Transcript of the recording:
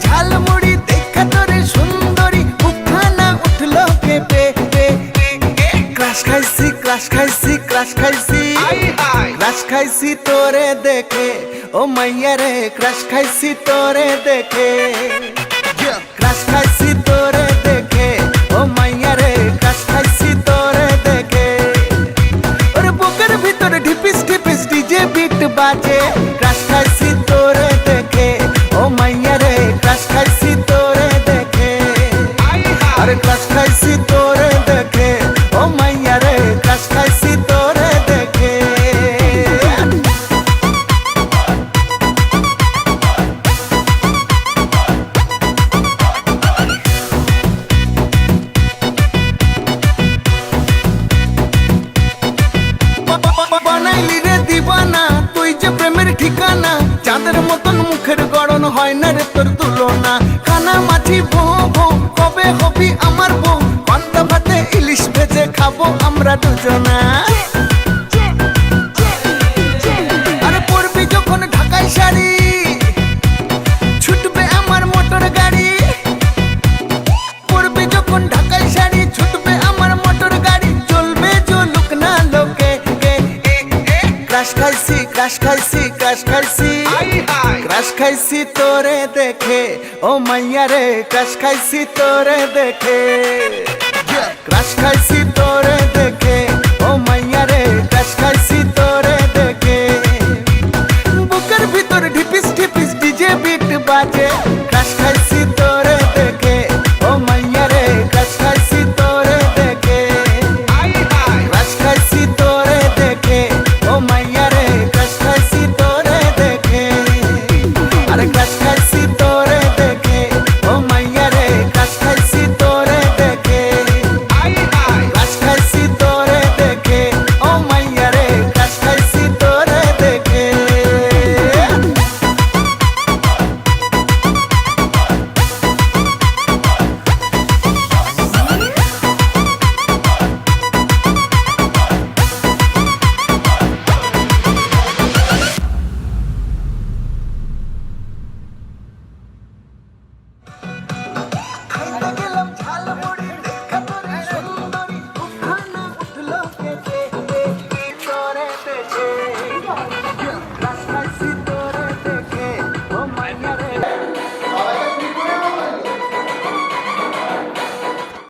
ঝালমুড়ি দেখা তোরে সুন্দরী মুখখানা উঠলো কেঁপে ক্রাশ খাইছি ক্রাশ খাইছি ক্রাশ খাইছি ক্রাশ খাইছি তোরে দেখে ও মাইয়া রে ক্রাশ খাইছি তোরে দেখে ক্রাশ খাইছি তোরে দেখে ও মাইয়া রে ক্রাশ খাইছি তোরে দেখে ওরে বুকের ভিতরে ঢিপিস ঢিপিস ডিজে বিট বাজে ক্রাশ খাইছি তোরে দেখে ও মাইয়া রে ক্রাশ খাইছি তোরে দেখে আরে ক্রাশ খাইছি তোরে দেখে ও মাইয়া রে ক্রাশ খাইছি তোরে দেখে বানাইলি রে দিবানা তুই যে প্রেমের ঠিকানা চাঁদের মতন মুখের গড়ন হয় না রে তোর তুলনা কানা মাছি ভো ভো কবে হবি আমার বউ পান্তা ভাতে ইলিশ ভেজে খাবো আমরা দুজনা আরে পরবি যখন ঢাকায় শাড়ি ছুটবে আমার মোটর গাড়ি পরবি যখন ঢাকায় শাড়ি ছুটবে আমার মোটর গাড়ি চলবে চলুক না লোকে ক্রাশ খাইছি ক্রাশ খাইছি ক্রাশ খাইছি ক্রাশ খাইছি তোরে দেখে ও মাইয়া রে ক্রাশ খাইছি তোরে দেখে ক্রাশ খাইছি তোরে দেখে